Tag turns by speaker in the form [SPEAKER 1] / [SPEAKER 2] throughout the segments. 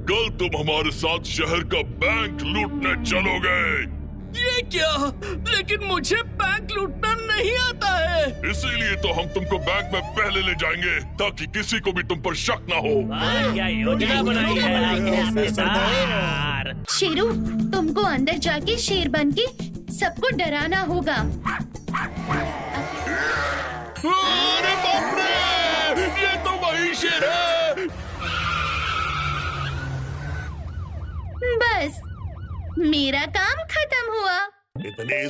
[SPEAKER 1] कल तुम हमारे साथ शहर का बैंक लूटने चलोगे।
[SPEAKER 2] ये क्या? लेकिन मुझे बैंक लूटना नहीं आता है।
[SPEAKER 1] इसीलिए तो हम तुमको बैंक में पहले ले जाएंगे ताकि किसी को भी तुम पर शक ना हो।
[SPEAKER 3] क्या योजना बनाई है आपने सरदार।
[SPEAKER 4] शेरू, तुमको अंदर जाके शेर बन के सबको डराना होगा।
[SPEAKER 1] अरे बाप रे, ये तो वही शेर है।
[SPEAKER 4] बस मेरा काम खत्म हुआ।
[SPEAKER 5] इतनी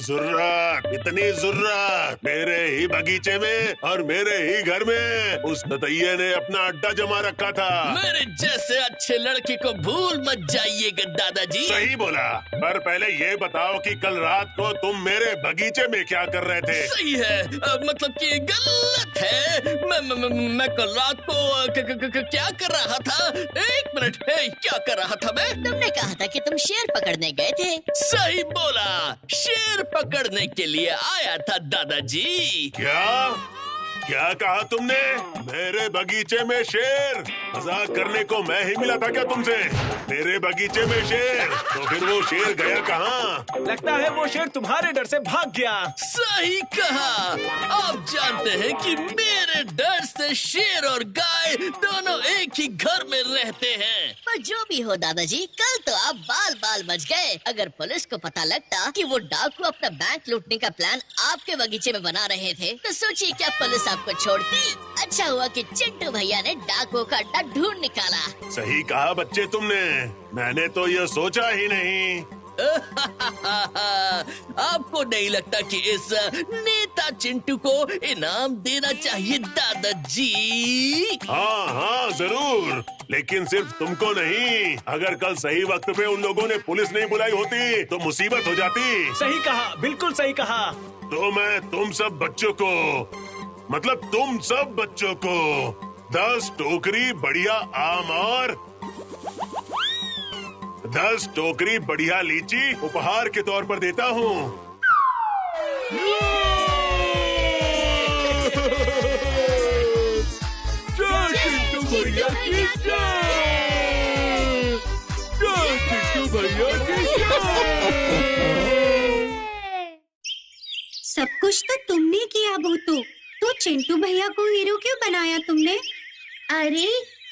[SPEAKER 5] जुर्रत मेरे ही बगीचे में और मेरे ही घर में उस नतैये ने अपना अड्डा जमा रखा था।
[SPEAKER 2] मेरे जैसे अच्छे लड़के को भूल मत जाइएगा दादाजी।
[SPEAKER 5] सही बोला, पर पहले ये बताओ कि कल रात को तुम मेरे बगीचे में क्या कर रहे थे?
[SPEAKER 2] सही है, मतलब कि गलत है। मैं कल रात को क्या कर रहा था? एक मिनट, क्या कर रहा था मैं?
[SPEAKER 6] तुमने कहा था कि तुम शेर पकड़ने गए थे।
[SPEAKER 2] सही बोला, शेर पकड़ने के लिए आया था दादाजी।
[SPEAKER 5] क्या कहा तुमने? मेरे बगीचे में शेर? मजाक करने को मैं ही मिला था क्या तुमसे? मेरे बगीचे में शेर? तो फिर वो शेर गया कहाँ?
[SPEAKER 3] लगता है वो शेर तुम्हारे डर से भाग गया।
[SPEAKER 2] सही कहा। आप जानते हैं कि मेरे डर से शेर और गाय दोनों एक ही घर में रहते हैं।
[SPEAKER 6] पर जो भी हो दादाजी, कल तो आप बाल बाल बच गए। अगर पुलिस को पता लगता कि वो डाकू अपना बैंक लूटने का प्लान आपके बगीचे में बना रहे थे, तो सोचिए क्या पुलिस आपको छोड़ती? अच्छा हुआ कि चिंटू भैया ने डाकुओं का अड्डा ढूंढ निकाला।
[SPEAKER 5] सही कहा बच्चे तुमने, मैंने तो ये सोचा ही नहीं।
[SPEAKER 2] आपको नहीं लगता कि इस नेता चिंटू को इनाम देना चाहिए दादाजी?
[SPEAKER 5] हाँ जरूर, लेकिन सिर्फ तुमको नहीं। अगर कल सही वक्त पे उन लोगों ने पुलिस नहीं बुलाई होती तो मुसीबत हो जाती।
[SPEAKER 3] सही कहा, बिल्कुल सही कहा।
[SPEAKER 5] तो मैं तुम सब बच्चों को 10 टोकरी बढ़िया आम और 10 टोकरी बढ़िया लीची उपहार के तौर पर देता हूँ।
[SPEAKER 4] सब कुछ तो तुमने किया भूतू। तो चिंटू भैया को हीरो क्यों बनाया तुमने? अरे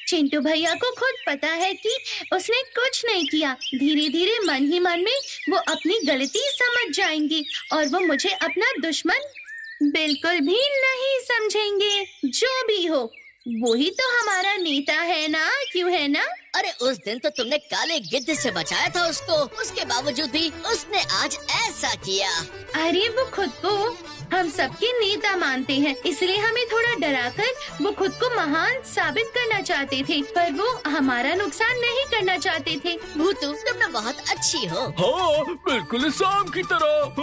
[SPEAKER 4] चिंटू भैया को खुद पता है कि उसने कुछ नहीं किया। धीरे धीरे मन ही मन में वो अपनी गलती समझ जाएंगे और वो मुझे अपना दुश्मन बिल्कुल भी नहीं समझेंगे। जो भी हो, वही तो हमारा नेता है ना, क्यों है ना?
[SPEAKER 6] अरे उस दिन तो तुमने काले गिद्ध से बचाया था उसको, उसके बावजूद भी उसने आज ऐसा किया।
[SPEAKER 4] अरे वो खुद को हम सबके नेता मानते हैं, इसलिए हमें थोड़ा डराकर वो खुद को महान साबित करना चाहते थे, पर वो हमारा नुकसान नहीं करना चाहते थे।
[SPEAKER 6] भूतू, तुम ना बहुत अच्छी हो।
[SPEAKER 2] हाँ, बिल्कुल सांप की तरह।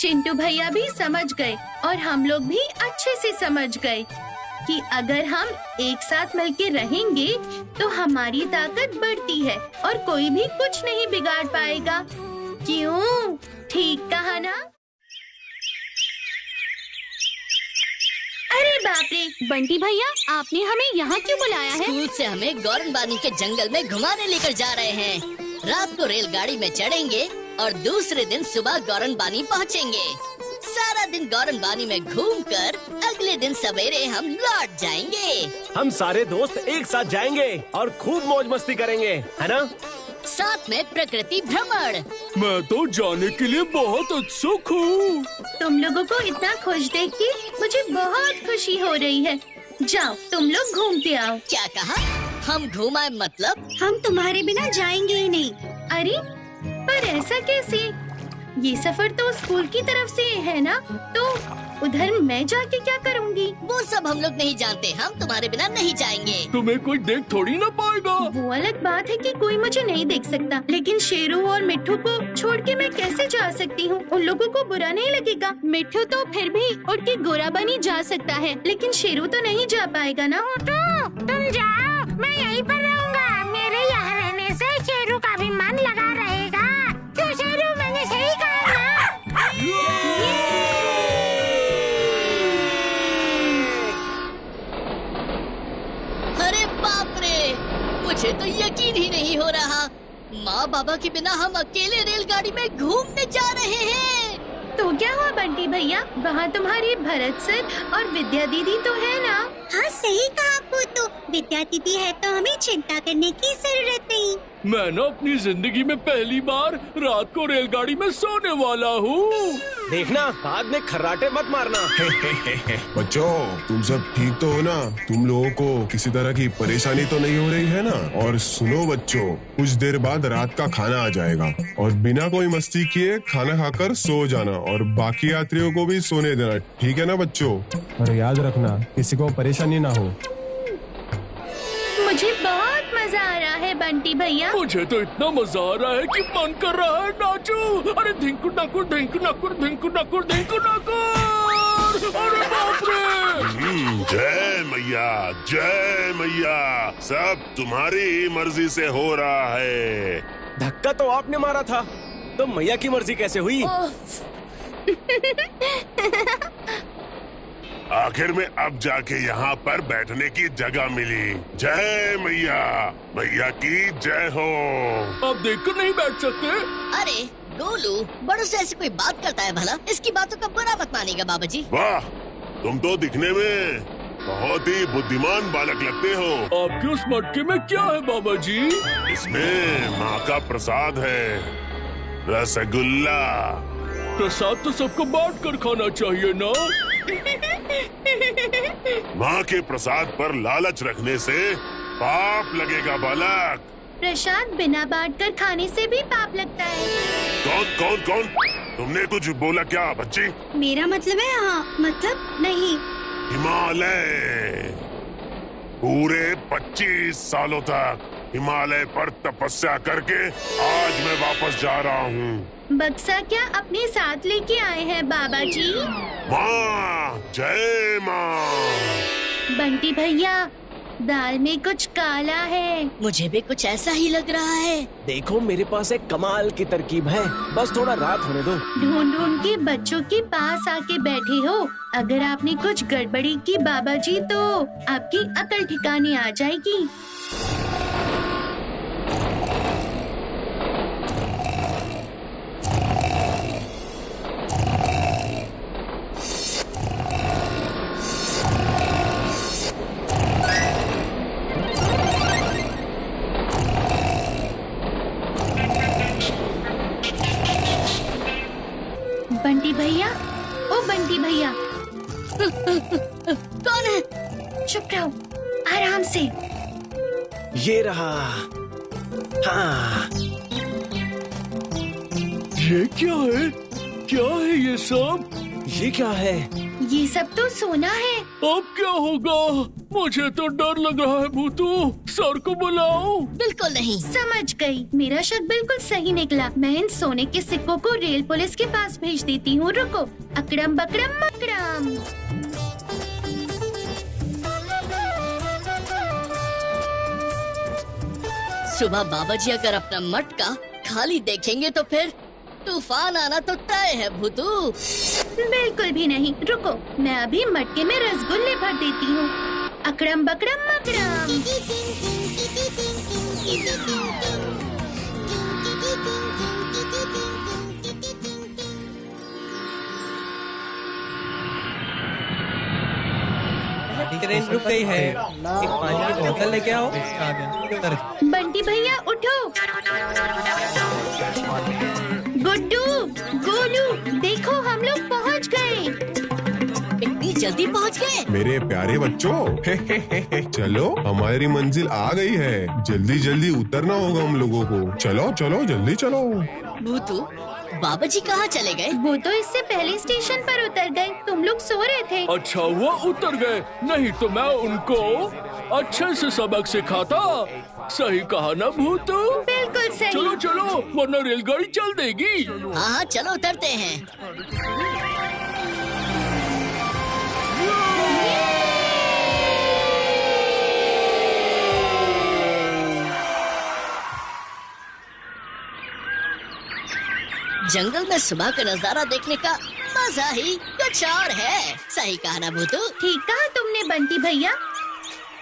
[SPEAKER 4] चिंटू भैया भी समझ गए और हम लोग भी अच्छे से समझ गए कि अगर हम एक साथ मिलकर रहेंगे तो हमारी ताकत बढ़ती है और कोई भी कुछ नहीं बिगाड़ पाएगा। क्यों? ठीक कहा ना? अरे बाप रे, बंटी भैया, आपने हमें यहाँ क्यों बुलाया है?
[SPEAKER 6] स्कूल से हमें गौरनबानी के जंगल में घुमाने लेकर जा रहे हैं। रात को रेलगाड़ी में चढ़ेंगे और दूसरे दिन सुबह गौरनबानी पहुँचेंगे। सारा दिन गौरनबानी में घूमकर अगले दिन सवेरे हम लौट जाएंगे।
[SPEAKER 3] हम सारे दोस्त एक साथ जाएंगे और खूब मौज मस्ती करेंगे, है ना?
[SPEAKER 6] साथ में प्रकृति भ्रमण।
[SPEAKER 2] मैं तो जाने के लिए बहुत उत्सुक हूँ।
[SPEAKER 4] तुम लोगों को इतना खुश देख के मुझे बहुत खुशी हो रही है। जाओ, तुम लोग घूमते आओ।
[SPEAKER 6] क्या कहा? हम घुमाए मतलब?
[SPEAKER 4] हम तुम्हारे बिना जाएंगे ही नहीं। अरे पर ऐसा कैसे? ये सफर तो स्कूल की तरफ से है ना, तो उधर मैं जाके क्या करूँगी?
[SPEAKER 6] वो सब हम लोग नहीं जानते, हम तुम्हारे बिना नहीं जाएंगे।
[SPEAKER 2] तुम्हें कोई देख थोड़ी ना पाएगा।
[SPEAKER 4] वो अलग बात है कि कोई मुझे नहीं देख सकता, लेकिन शेरू और मिट्ठू को छोड़ के मैं कैसे जा सकती हूँ? उन लोगों को बुरा नहीं लगेगा। मिट्ठू तो फिर भी उठ के गोरा बनी जा सकता है, लेकिन शेरू तो नहीं जा पाएगा ना।
[SPEAKER 7] तुम जाओ, मैं यहीं पर रहूँगा। मेरे यहाँ रहने से शेरू का भी मन लगा रहेगा। क्यों शेरू, मैंने सही कहा ना?
[SPEAKER 6] अरे बाप रे, मुझे तो यकीन ही नहीं हो रहा। माँ बाबा के बिना हम अकेले रेलगाड़ी में घूमने जा रहे हैं।
[SPEAKER 4] तो क्या हुआ बंटी भैया, वहाँ तुम्हारी भरत सर और विद्या दीदी तो है ना? हाँ सही कहा भूतू, विद्या दीदी है तो हमें चिंता करने की जरूरत नहीं।
[SPEAKER 2] मैं ना अपनी जिंदगी में पहली बार रात को रेलगाड़ी में सोने वाला हूँ।
[SPEAKER 3] देखना बाद में खर्राटे मत मारना।
[SPEAKER 8] बच्चों तुम सब ठीक तो हो ना? तुम लोगों को किसी तरह की परेशानी तो नहीं हो रही है ना? और सुनो बच्चों, कुछ देर बाद रात का खाना आ जाएगा और बिना कोई मस्ती किए खाना खाकर सो जाना और बाकी यात्रियों को भी सोने देना, ठीक है ना बच्चों?
[SPEAKER 9] और याद रखना किसी को परेशानी ना हो।
[SPEAKER 4] मुझे बहुत मजा आ रहा है बंटी भैया।
[SPEAKER 2] मुझे तो इतना मजा आ रहा है कि मन कर रहा है नाचूं। अरे धिंकु नकुर धिंकु नकुर धिंकु नकुर धिंकु नकुर। अरे बाप रे।
[SPEAKER 5] जय मैया, जय मैया, सब तुम्हारी मर्जी से हो रहा है।
[SPEAKER 3] धक्का तो आपने मारा था, तो मैया की मर्जी कैसे हुई?
[SPEAKER 5] आखिर में अब जाके यहाँ पर बैठने की जगह मिली। जय मैया, मैया की जय हो।
[SPEAKER 2] अब देखकर नहीं बैठ सकते?
[SPEAKER 6] अरे गोलू, बड़ों से ऐसी कोई बात करता है भला? इसकी बातों का बुरा मत मानिएगा बाबा जी।
[SPEAKER 5] वाह, तुम तो दिखने में बहुत ही बुद्धिमान बालक लगते हो।
[SPEAKER 2] आपके उस मटके में क्या है बाबा जी?
[SPEAKER 5] इसमें माँ का प्रसाद है, रसगुल्ला।
[SPEAKER 2] प्रसाद तो सबको बांट कर खाना चाहिए ना?
[SPEAKER 5] माँ के प्रसाद पर लालच रखने से पाप लगेगा बालक।
[SPEAKER 4] प्रसाद बिना बांटकर खाने से भी पाप लगता है।
[SPEAKER 5] कौन कौन कौन? तुमने कुछ बोला क्या बच्ची?
[SPEAKER 4] मेरा मतलब है हाँ, मतलब नहीं।
[SPEAKER 5] हिमालय, पूरे 25 सालों तक हिमालय पर तपस्या करके आज मैं वापस जा रहा हूँ।
[SPEAKER 4] बक्सा क्या अपने साथ लेके आए हैं बाबा जी?
[SPEAKER 5] माँ, जय माँ।
[SPEAKER 4] बंटी भैया, दाल में कुछ काला है।
[SPEAKER 6] मुझे भी कुछ ऐसा ही लग रहा है।
[SPEAKER 3] देखो मेरे पास एक कमाल की तरकीब है, बस थोड़ा रात होने दो।
[SPEAKER 4] ढूंढ ढूंढ के बच्चों के पास आके बैठे हो। अगर आपने कुछ गड़बड़ी की बाबा जी तो आपकी अकल ठिकाने आ जाएगी। बंटी भैया, ओ बंटी भैया।
[SPEAKER 6] कौन है?
[SPEAKER 4] चुप रहो, आराम से।
[SPEAKER 3] ये रहा। हाँ।
[SPEAKER 2] ये क्या है? क्या है ये सब?
[SPEAKER 3] ये क्या है?
[SPEAKER 4] ये सब तो सोना है।
[SPEAKER 2] अब क्या होगा? मुझे तो डर लग रहा है भूतू। सर को बुलाओ।
[SPEAKER 6] बिल्कुल नहीं।
[SPEAKER 4] समझ गई, मेरा शक बिल्कुल सही निकला। मैं इन सोने के सिक्कों को रेल पुलिस के पास भेज देती हूँ। रुको, अकड़म बकड़म मकड़म।
[SPEAKER 6] सुबह बाबा जी अगर अपना मटका खाली देखेंगे तो फिर तूफान आना तो तय है भूतू।
[SPEAKER 4] बिल्कुल भी नहीं। रुको, मैं अभी मटके में रसगुल्ले भर देती हूँ। अकड़म बकड़म मकड़म।
[SPEAKER 10] ट्रेन रुक गई है। एक पानी की बोतल लेके आओ।
[SPEAKER 4] बंटी भैया उठो। गुड्डू, गोलू, देखो हम लोग पहुँच गए।
[SPEAKER 6] इतनी जल्दी पहुँच गए?
[SPEAKER 8] मेरे प्यारे बच्चों, चलो हमारी मंजिल आ गई है। जल्दी जल्दी उतरना होगा हम लोगों को। चलो चलो जल्दी चलो।
[SPEAKER 6] भूतू, बाबा जी कहाँ चले गए?
[SPEAKER 4] वो तो इससे पहले स्टेशन पर उतर गए। तुम लोग सो रहे थे।
[SPEAKER 2] अच्छा हुआ उतर गए, नहीं तो मैं उनको अच्छे से सबक सिखाता। सही कहा ना भूतू?
[SPEAKER 4] बिल्कुल सही।
[SPEAKER 2] चलो चलो, वरना रेलगाड़ी चल देगी।
[SPEAKER 6] हाँ हाँ, चलो उतरते हैं। जंगल में सुबह का नजारा देखने का मजा ही कुछ और है। सही कहा ना भूतू?
[SPEAKER 4] ठीक कहा तुमने बंटी भैया।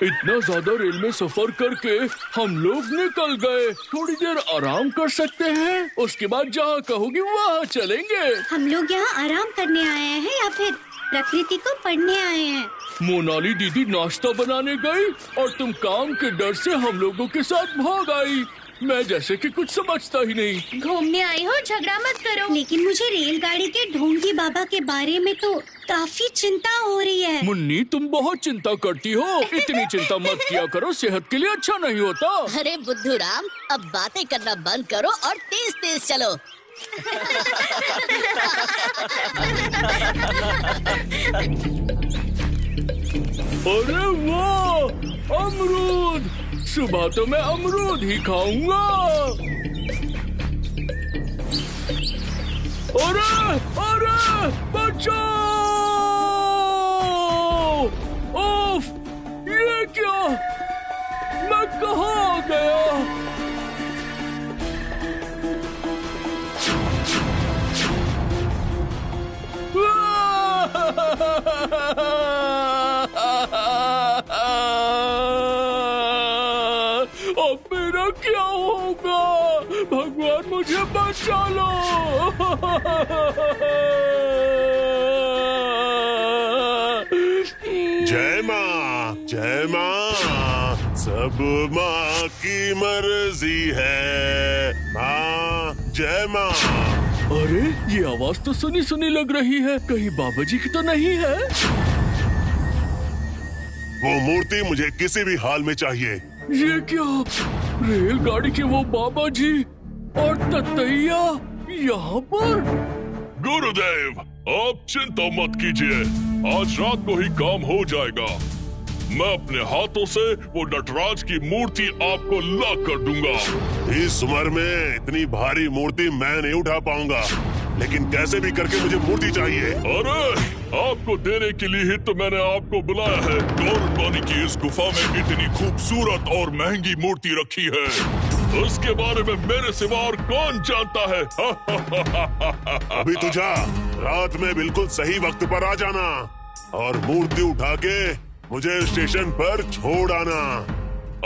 [SPEAKER 2] इतना ज्यादा रेल में सफर करके हम लोग निकल गए। थोड़ी देर आराम कर सकते हैं, उसके बाद जहाँ कहोगी वहाँ चलेंगे।
[SPEAKER 4] हम लोग यहाँ आराम करने आए हैं या फिर प्रकृति को पढ़ने आए हैं?
[SPEAKER 2] मोनाली दीदी नाश्ता बनाने गई और तुम काम के डर से हम लोगों के साथ भाग आई। मैं जैसे कि कुछ समझता ही नहीं।
[SPEAKER 4] घूमने आई हो, झगड़ा मत करो। लेकिन मुझे रेलगाड़ी के ढोंगी बाबा के बारे में तो काफी चिंता हो रही है।
[SPEAKER 2] मुन्नी, तुम बहुत चिंता करती हो। इतनी चिंता मत किया करो, सेहत के लिए अच्छा नहीं होता।
[SPEAKER 6] अरे बुद्धू राम, अब बातें करना बंद करो और तेज तेज चलो।
[SPEAKER 2] अरे वाह, अमरूद! सुबह तो मैं अमरूद ही खाऊंगा। अरे अरे बचाओ! ओफ, ये क्या? मैं कहाँ आ गया? अब मेरा क्या होगा? भगवान मुझे बचा लो।
[SPEAKER 5] जय माँ, जय माँ, सब माँ की मर्जी है। माँ, जय माँ।
[SPEAKER 2] अरे, ये आवाज तो सुनी सुनी लग रही है। कहीं बाबा जी की तो नहीं है?
[SPEAKER 5] वो मूर्ति मुझे किसी भी हाल में चाहिए।
[SPEAKER 2] ये क्या? रेलगाड़ी के वो बाबा जी और ततैया यहाँ पर?
[SPEAKER 1] गुरुदेव, आप चिंता मत कीजिए, आज रात को ही काम हो जाएगा। मैं अपने हाथों से वो नटराज की मूर्ति आपको ला कर दूंगा।
[SPEAKER 5] इस उम्र में इतनी भारी मूर्ति मैं नहीं उठा पाऊंगा, लेकिन कैसे भी करके मुझे मूर्ति चाहिए।
[SPEAKER 1] अरे, आपको देने के लिए ही तो मैंने आपको बुलाया है। गौरवानी की इस गुफा में इतनी खूबसूरत और महंगी मूर्ति रखी है, उसके बारे में मेरे सिवा और कौन जानता है।
[SPEAKER 5] अभी तू जा, रात में बिल्कुल सही वक्त पर आ जाना और मूर्ति उठा के मुझे स्टेशन पर छोड़ आना।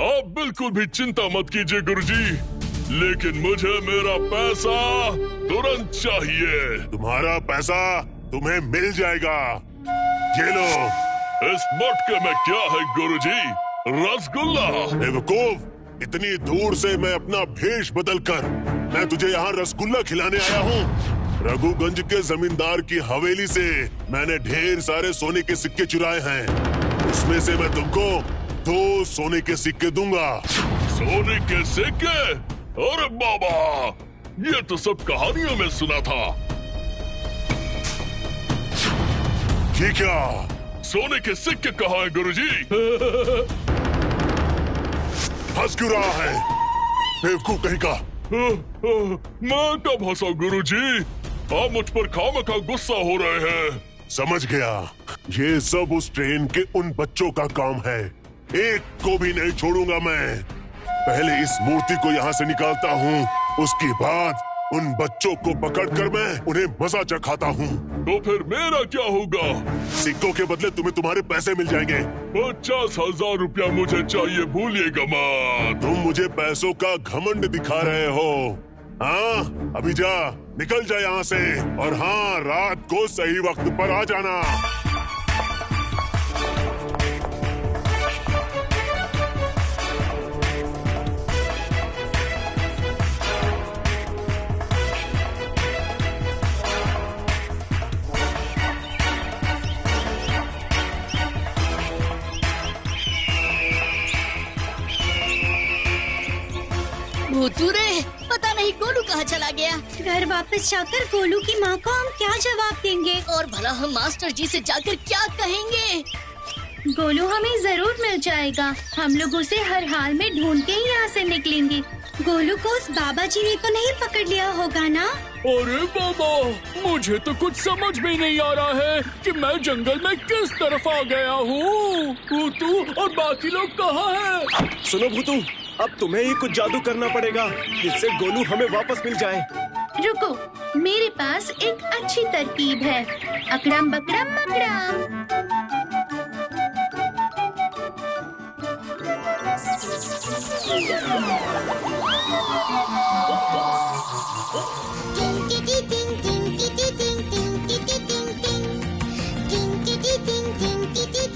[SPEAKER 1] आप बिल्कुल भी चिंता मत कीजिए गुरुजी, लेकिन मुझे मेरा पैसा तुरंत चाहिए।
[SPEAKER 5] तुम्हारा पैसा तुम्हें मिल जाएगा, ये लो।
[SPEAKER 1] इस मटके में क्या है गुरुजी? रसगुल्ला।
[SPEAKER 5] बेवकूफ, इतनी दूर से मैं अपना भेष बदल कर मैं तुझे यहाँ रसगुल्ला खिलाने आया हूँ। रघुगंज के जमींदार की हवेली से मैंने ढेर सारे सोने के सिक्के चुराए हैं, उसमें से मैं तुमको 2 सोने के सिक्के दूंगा।
[SPEAKER 1] सोने के सिक्के? अरे बाबा, ये तो सब कहानियों में सुना था।
[SPEAKER 5] ये क्या?
[SPEAKER 1] सोने के सिक्के कहाँ हैं गुरुजी?
[SPEAKER 5] हंस क्यों रहा है, बेवकूफ कहीं का?
[SPEAKER 1] मैं कब हंसा गुरुजी? आप मुझ पर खामखा गुस्सा हो रहे हैं।
[SPEAKER 5] समझ गया, ये सब उस ट्रेन के उन बच्चों का काम है। एक को भी नहीं छोड़ूंगा मैं। पहले इस मूर्ति को यहाँ से निकालता हूँ, उसके बाद उन बच्चों को पकड़कर मैं उन्हें मजा चखाता हूँ।
[SPEAKER 1] तो फिर मेरा क्या होगा?
[SPEAKER 5] सिक्कों के बदले तुम्हें तुम्हारे पैसे मिल जाएंगे।
[SPEAKER 1] 50,000 रुपया मुझे चाहिए, भूलिएगा मत।
[SPEAKER 5] तुम मुझे पैसों का घमंड दिखा रहे हो। हाँ, अभी जा, निकल जा यहाँ से, और हाँ, रात को सही वक्त पर आ जाना।
[SPEAKER 6] भूतूरे, पता नहीं गोलू कहाँ चला गया।
[SPEAKER 4] घर वापस जाकर गोलू की माँ को हम क्या जवाब देंगे?
[SPEAKER 6] और भला हम मास्टर जी से जाकर क्या कहेंगे?
[SPEAKER 4] गोलू हमें जरूर मिल जाएगा। हम लोग उसे हर हाल में ढूंढ के ही यहाँ से निकलेंगे। गोलू को उस बाबा जी ने तो नहीं पकड़ लिया होगा ना?
[SPEAKER 2] अरे बाबा, मुझे तो कुछ समझ में नहीं आ रहा है कि मैं जंगल में किस तरफ आ गया हूँ। भूतू और बाकी लोग कहाँ हैं?
[SPEAKER 3] सुनो भूतू, अब तुम्हें ही कुछ जादू करना पड़ेगा जिससे गोलू हमें वापस मिल जाए।
[SPEAKER 4] रुको, मेरे पास एक अच्छी तरकीब है। अकड़म बकड़म मकड़म।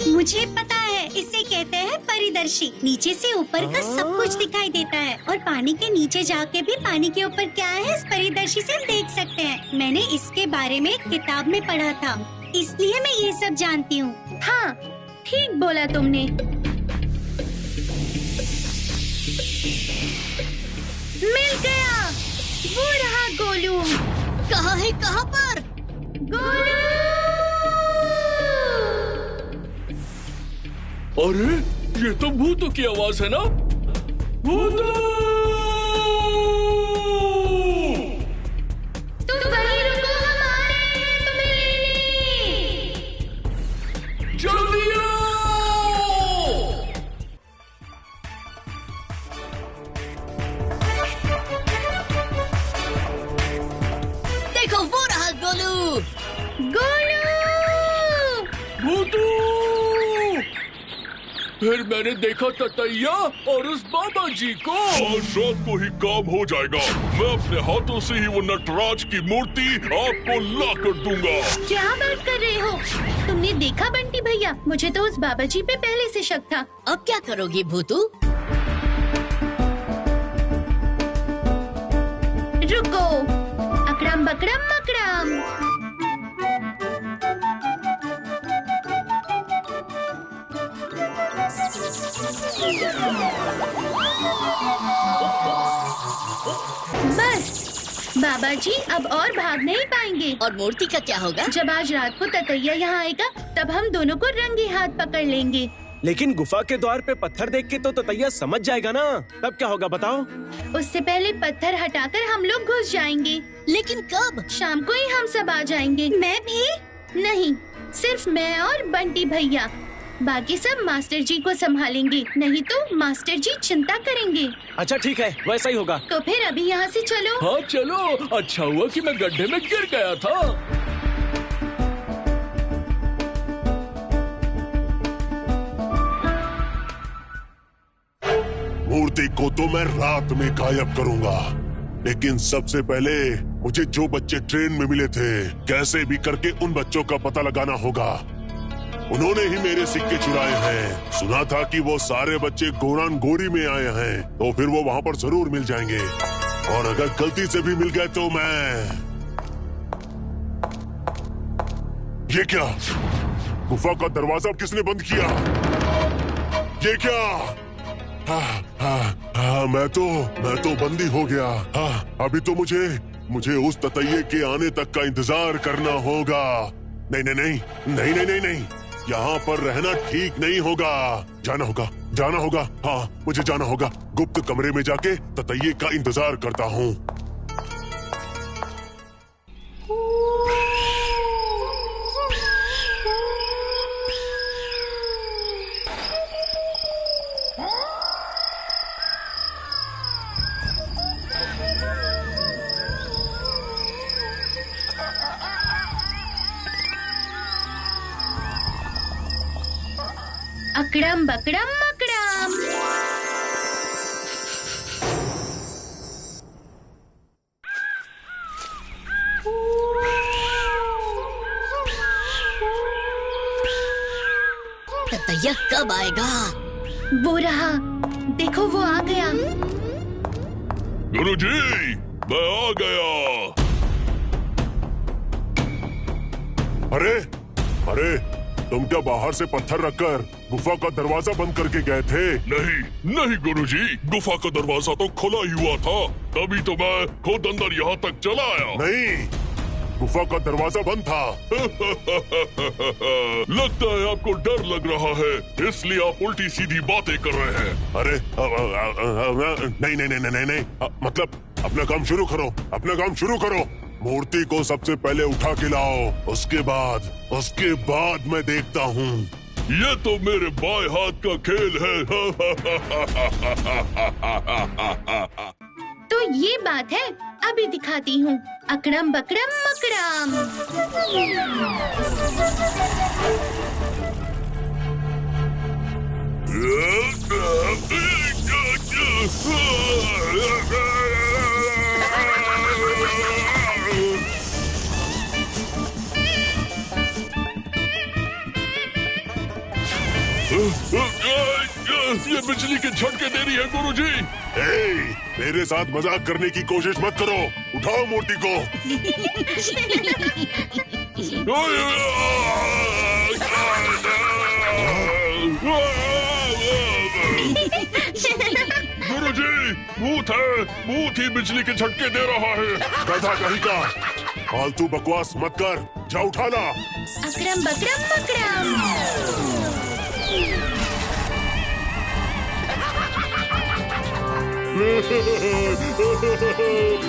[SPEAKER 4] मुझे पता है, इसे कहते हैं परिदर्शी। नीचे से ऊपर का सब कुछ दिखाई देता है और पानी के नीचे जाके भी पानी के ऊपर क्या है इस परिदर्शी से देख सकते हैं। मैंने इसके बारे में किताब में पढ़ा था, इसलिए मैं ये सब जानती हूँ। हाँ, ठीक बोला तुमने। मिल गया, वो रहा गोलू।
[SPEAKER 6] कहाँ है, कहाँ पर?
[SPEAKER 4] गोलू!
[SPEAKER 2] अरे ये तो भूतू की आवाज है ना? भूतू!
[SPEAKER 4] तुम वहीं रुको, हम आ रहे हैं तुम्हें लेने।
[SPEAKER 2] जल्दी आओ!
[SPEAKER 6] देखो वो रहा गोलू।
[SPEAKER 4] गोलू!
[SPEAKER 2] भूतू! फिर मैंने देखा ततैया और उस बाबा जी को।
[SPEAKER 1] आज रात को ही काम हो जाएगा। मैं अपने हाथों से ही वो नटराज की मूर्ति आपको ला कर दूंगा।
[SPEAKER 4] क्या बात कर रहे हो? तुमने देखा बंटी भैया? मुझे तो उस बाबा जी पे पहले से शक था।
[SPEAKER 6] अब क्या करोगी भूतू?
[SPEAKER 4] रुको, अकड़म बकड़म मकड़म। बस बाबा जी अब और भाग नहीं पाएंगे।
[SPEAKER 6] और मूर्ति का क्या होगा?
[SPEAKER 4] जब आज रात को ततैया यहाँ आएगा तब हम दोनों को रंगे हाथ पकड़ लेंगे।
[SPEAKER 3] लेकिन गुफा के द्वार पे पत्थर देख के तो ततैया समझ जाएगा ना, तब क्या होगा बताओ?
[SPEAKER 4] उससे पहले पत्थर हटाकर हम लोग घुस जाएंगे।
[SPEAKER 6] लेकिन कब?
[SPEAKER 4] शाम को ही हम सब आ जाएंगे। मैं भी नहीं, सिर्फ मैं और बंटी भैया। बाकी सब मास्टर जी को संभालेंगे, नहीं तो मास्टर जी चिंता करेंगे।
[SPEAKER 3] अच्छा ठीक है, वैसा ही होगा।
[SPEAKER 4] तो फिर अभी यहाँ से चलो।
[SPEAKER 2] हाँ चलो, अच्छा हुआ कि मैं गड्ढे में गिर गया था।
[SPEAKER 5] मूर्ति को तो मैं रात में गायब करूंगा, लेकिन सबसे पहले मुझे जो बच्चे ट्रेन में मिले थे, कैसे भी करके उन बच्चों का पता लगाना होगा। उन्होंने ही मेरे सिक्के चुराए हैं। सुना था कि वो सारे बच्चे गोरान गोरी में आए हैं, तो फिर वो वहाँ पर जरूर मिल जाएंगे। और अगर गलती से भी मिल गए तो मैं... ये क्या? गुफा का दरवाजा किसने बंद किया? ये क्या? मैं तो बंदी हो गया। अभी तो मुझे उस ततैये के आने तक का इंतजार करना होगा। नहीं, यहाँ पर रहना ठीक नहीं होगा। जाना होगा। हाँ, मुझे जाना होगा। गुप्त कमरे में जाके ततैये का इंतजार करता हूँ।
[SPEAKER 4] अकड़म बकड़म मकड़म।
[SPEAKER 6] ततैया कब आएगा?
[SPEAKER 4] वो रहा, देखो वो आ गया।
[SPEAKER 1] गुरुजी, मैं आ गया। अरे, तुम क्या बाहर से पत्थर रखकर गुफा का दरवाजा बंद करके गए थे? नहीं गुरुजी, गुफा का दरवाजा तो खुला ही हुआ था, तभी तो मैं खुद अंदर यहाँ तक चला आया।
[SPEAKER 5] नहीं, गुफा का दरवाजा बंद था।
[SPEAKER 1] लगता है आपको डर लग रहा है, इसलिए आप उल्टी सीधी बातें कर रहे हैं।
[SPEAKER 5] अरे नहीं, मतलब अपना काम शुरू करो। मूर्ति को सबसे पहले उठा के लाओ, उसके बाद मैं देखता हूँ।
[SPEAKER 1] ये तो मेरे बाएं हाथ का खेल है।
[SPEAKER 4] तो ये बात है, अभी दिखाती हूँ। अकड़म बकड़म मकड़म।
[SPEAKER 1] ये बिजली के झटके दे रही है गुरुजी।
[SPEAKER 5] मेरे साथ मजाक करने की कोशिश मत करो, उठाओ मूर्ति को।
[SPEAKER 1] गुरुजी, भूत है, भूत ही बिजली के झटके दे रहा है।
[SPEAKER 5] गधा कहीं का, फालतू बकवास मत कर, जा उठा ला।
[SPEAKER 4] अकरम बकरम मकरम।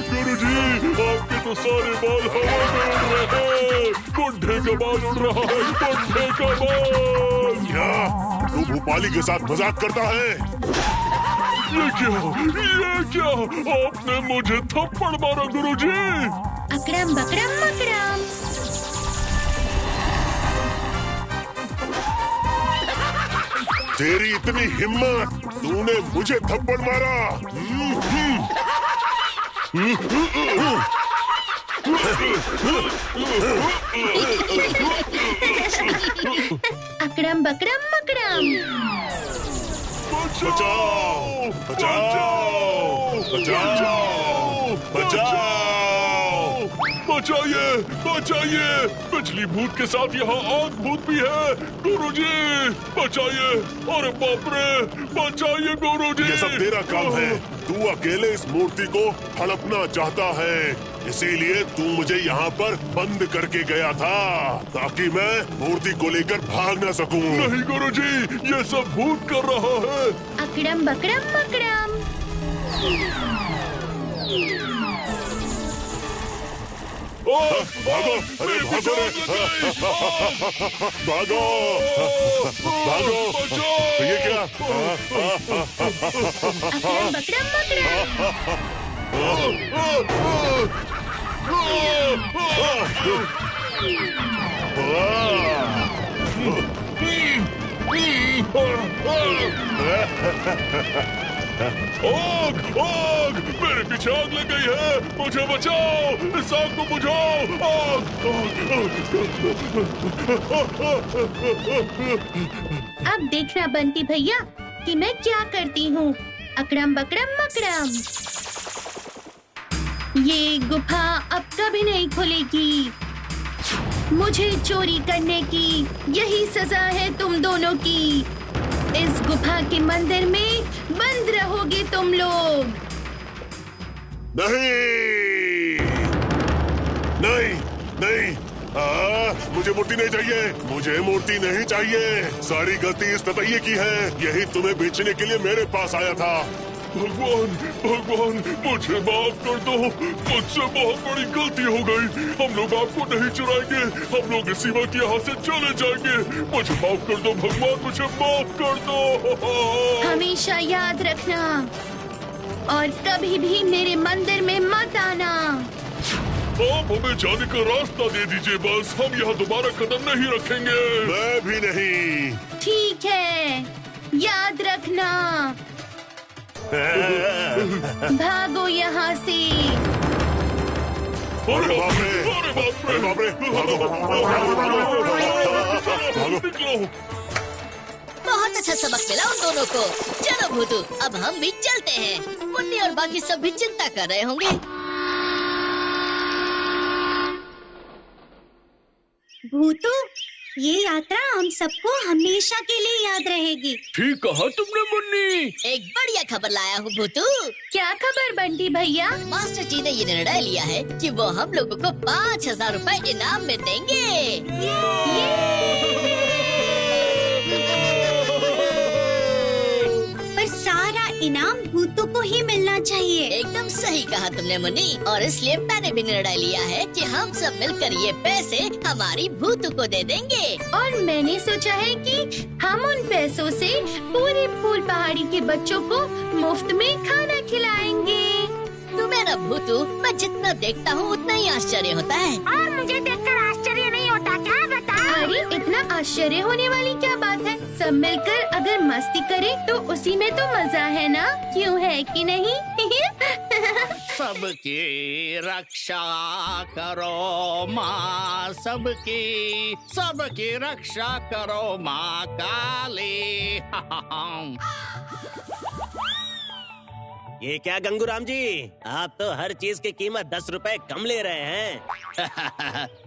[SPEAKER 1] गुरुजी, आपके तो सारे बाल हवा में उड़ रहे हैं। बुढ़े का बाल उड़ रहा है, बुढ़े का बाल।
[SPEAKER 5] क्या तू भूपाली के साथ मजाक करता है?
[SPEAKER 1] ये क्या आपने मुझे थप्पड़ मारा गुरुजी।
[SPEAKER 4] अकरम बकरम मकरम।
[SPEAKER 5] तेरी इतनी हिम्मत, तूने मुझे थप्पड़ मारा।
[SPEAKER 4] अकरम बकरम मकरम।
[SPEAKER 5] बचाओ बचाओ बचाओ बचाओ।
[SPEAKER 1] बचाइए बचाइए, बिजली भूत के साथ यहाँ आग भूत भी है। गुरुजी बचाइए। अरे बाप रे, बचाइए गुरुजी।
[SPEAKER 5] ये सब तेरा काम है, तू अकेले इस मूर्ति को हड़पना चाहता है, इसीलिए तू मुझे यहाँ पर बंद करके गया था ताकि मैं मूर्ति को लेकर भाग न सकूं।
[SPEAKER 1] नहीं गुरुजी, ये सब भूत कर रहा है।
[SPEAKER 4] अकरम बकरम मकरम।
[SPEAKER 5] भागो, अरे भागो रे, भागो भागो। ये क्या?
[SPEAKER 4] अकरम बकरम मकरम।
[SPEAKER 1] आग आग, मेरे पीछे आग लग गई है, मुझे बचाओ, इस आग को बुझाओ।
[SPEAKER 4] अब देखना बंटी भैया कि मैं क्या करती हूँ। अकरम बकरम मकरम। ये गुफा अब कभी नहीं खुलेगी। मुझे चोरी करने की यही सजा है तुम दोनों की। इस गुफा के मंदिर में बंद रहोगे तुम लोग।
[SPEAKER 5] नहीं नहीं नहीं, मुझे मूर्ति नहीं चाहिए, मुझे मूर्ति नहीं चाहिए। सारी गलती इस ततैये की है, यही तुम्हें बेचने के लिए मेरे पास आया था।
[SPEAKER 1] भगवान भगवान, मुझे माफ कर दो, मुझसे बहुत बड़ी गलती हो गई। हम लोग आपको नहीं चुराएंगे, हम लोग इसी वक्त यहाँ से चले जाएंगे। मुझे माफ कर दो भगवान, मुझे माफ कर दो।
[SPEAKER 4] हमेशा याद रखना और कभी भी मेरे मंदिर में मत आना।
[SPEAKER 1] आप हमें जाने का रास्ता दे दीजिए बस, हम यहाँ दोबारा कदम नहीं रखेंगे।
[SPEAKER 5] मैं भी नहीं।
[SPEAKER 4] ठीक है, याद रखना। भागो यहाँ से।
[SPEAKER 1] अरे बाप रे, अरे बाप रे,
[SPEAKER 5] बाप रे, भागो,
[SPEAKER 1] निकलो।
[SPEAKER 6] बहुत अच्छा सबक मिला उन दोनों को। चलो भूतू, अब हम भी चलते हैं। मुन्नी और बाकी सब भी चिंता कर रहे होंगे।
[SPEAKER 4] भूतू, ये यात्रा हम सबको हमेशा के लिए याद रहेगी।
[SPEAKER 2] ठीक कहा तुमने मुन्नी।
[SPEAKER 6] एक बढ़िया खबर लाया हूँ भूतू।
[SPEAKER 4] क्या खबर बंटी भैया?
[SPEAKER 6] मास्टर जी ने ये निर्णय लिया है कि वो हम लोगों को 5,000 रुपए इनाम में देंगे।
[SPEAKER 4] पर सारा इनाम भूतों को ही मिलना चाहिए।
[SPEAKER 6] एकदम सही कहा तुमने मुन्नी, और इसलिए मैंने भी निर्णय लिया है कि हम सब मिलकर ये पैसे हमारी भूतू को दे देंगे।
[SPEAKER 4] और मैंने सोचा है कि हम उन पैसों से पूरी फूल पहाड़ी के बच्चों को मुफ्त में खाना खिलाएंगे।
[SPEAKER 6] तुम्हें ना भूतू, मैं जितना देखता हूँ उतना ही आश्चर्य होता है।
[SPEAKER 7] और मुझे देखकर आश्चर्य नहीं होता क्या बता?
[SPEAKER 4] अरे इतना आश्चर्य होने वाली क्या बात है? सब मिलकर अगर मस्ती करें तो उसी में तो मजा है ना, क्यों है कि नहीं?
[SPEAKER 2] सबकी रक्षा करो माँ, सबकी रक्षा करो माँ काली।
[SPEAKER 3] ये क्या गंगूराम जी, आप तो हर चीज की कीमत 10 रुपए कम ले रहे हैं।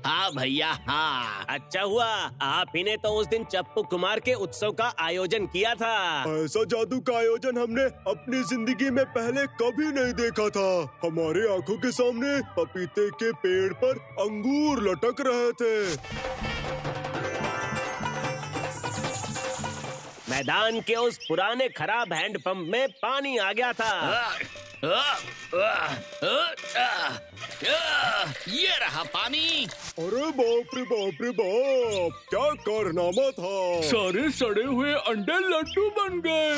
[SPEAKER 2] हाँ भैया हाँ।
[SPEAKER 3] अच्छा हुआ आप ही ने तो उस दिन चप्पू कुमार के उत्सव का आयोजन किया था।
[SPEAKER 8] ऐसा जादू का आयोजन हमने अपनी जिंदगी में पहले कभी नहीं देखा था। हमारे आंखों के सामने पपीते के पेड़ पर अंगूर लटक रहे थे।
[SPEAKER 3] मैदान के उस पुराने खराब हैंडपंप में पानी आ गया था।
[SPEAKER 2] ये रहा पानी।
[SPEAKER 8] अरे बाप रे बाप रे बाप, क्या कारनामा था।
[SPEAKER 2] सारे सड़े हुए अंडे लड्डू बन गए।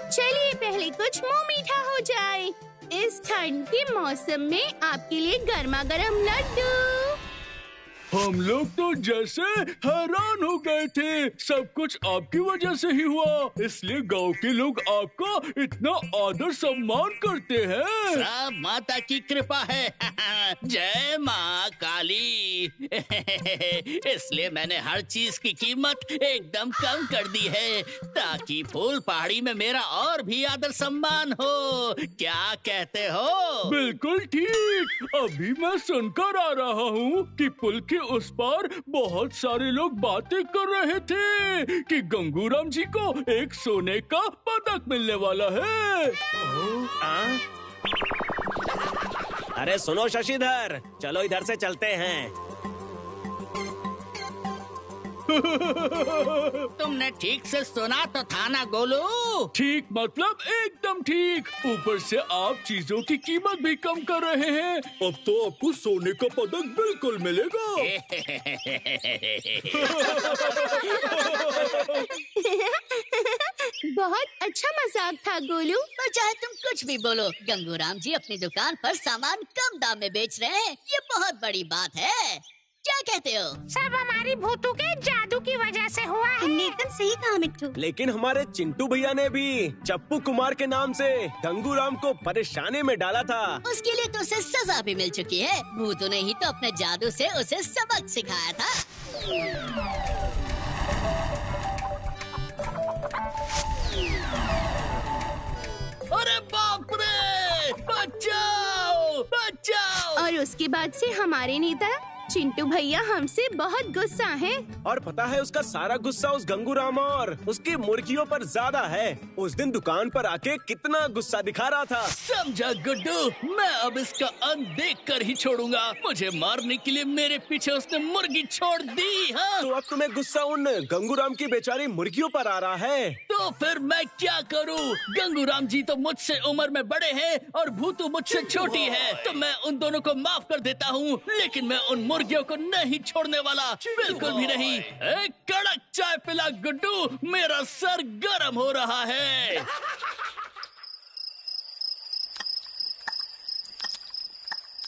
[SPEAKER 4] चलिए पहले कुछ मुंह मीठा हो जाए। इस ठंड के मौसम में आपके लिए गर्मा गर्म लड्डू।
[SPEAKER 2] हम लोग तो जैसे हैरान हो गए थे, सब कुछ आपकी वजह से ही हुआ, इसलिए गांव के लोग आपका इतना आदर सम्मान करते हैं। सब माता की कृपा है। जय माँ काली। इसलिए मैंने हर चीज की कीमत एकदम कम कर दी है, ताकि फूल पहाड़ी में मेरा और भी आदर सम्मान हो। क्या कहते हो? बिल्कुल ठीक। अभी मैं सुनकर आ रहा हूँ कि पुल के उस पार बहुत सारे लोग बातें कर रहे थे कि गंगूराम जी को एक सोने का पदक मिलने वाला है।
[SPEAKER 3] अरे सुनो शशिधर, चलो इधर से चलते हैं।
[SPEAKER 2] तुमने ठीक से सुना तो था ना गोलू? ठीक मतलब एकदम ठीक। ऊपर से आप चीजों की कीमत भी कम कर रहे हैं। अब तो आपको सोने का पदक बिल्कुल मिलेगा।
[SPEAKER 4] बहुत अच्छा मजाक था गोलू।
[SPEAKER 6] तो चाहे तुम कुछ भी बोलो, गंगूराम जी अपनी दुकान पर सामान कम दाम में बेच रहे हैं, ये बहुत बड़ी बात है। क्या कहते हो?
[SPEAKER 7] सब हमारी भूतू के जादू की वजह से हुआ है।
[SPEAKER 4] तुमने एकदम सही कहा मिट्टू।
[SPEAKER 3] लेकिन हमारे चिंटू भैया ने भी चप्पू कुमार के नाम से गंगूराम को परेशानी में डाला था।
[SPEAKER 6] उसके लिए तो उसे सजा भी मिल चुकी है। भूतू ने ही तो अपने जादू से उसे सबक सिखाया था।
[SPEAKER 2] अरे बाप रे, बचाओ बचाओ।
[SPEAKER 4] और उसके बाद से हमारे नेता चिंटू भैया हमसे बहुत गुस्सा हैं।
[SPEAKER 3] और पता है उसका सारा गुस्सा उस गंगूराम और उसकी मुर्गियों पर ज्यादा है। उस दिन दुकान पर आके कितना गुस्सा दिखा रहा था।
[SPEAKER 2] समझा गुड्डू, मैं अब इसका अंत देख कर ही छोड़ूंगा। मुझे मारने के लिए मेरे पीछे उसने मुर्गी छोड़ दी। हाँ
[SPEAKER 3] तो अब तुम्हें गुस्सा उन गंगूराम की बेचारी मुर्गियों पर आ रहा है।
[SPEAKER 2] तो फिर मैं क्या करूं? गंगूराम जी तो मुझसे उम्र में बड़े हैं और भूतू मुझसे छोटी है, तो मैं उन दोनों को माफ कर देता हूँ, लेकिन मैं उन मुर्गियों को नहीं छोड़ने वाला, बिल्कुल भी नहीं। एक कड़क चाय पिला गुड्डू, मेरा सर गर्म हो रहा है।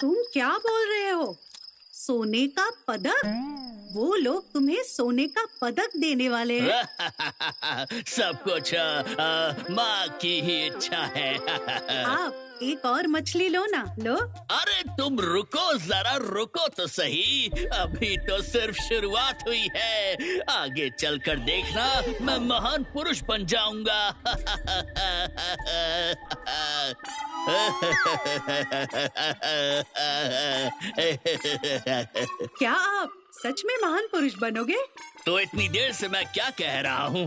[SPEAKER 11] तुम क्या बोल रहे हो? सोने का पदक? वो लोग तुम्हें सोने का पदक देने वाले हैं।
[SPEAKER 2] सब कुछ माँ की ही इच्छा है।
[SPEAKER 11] आप एक और मछली लो ना, लो।
[SPEAKER 2] अरे तुम रुको, जरा रुको तो सही, अभी तो सिर्फ शुरुआत हुई है। आगे चलकर देखना, मैं महान पुरुष बन जाऊंगा।
[SPEAKER 11] क्या आप सच में महान पुरुष बनोगे?
[SPEAKER 2] तो इतनी देर से मैं क्या कह रहा हूँ?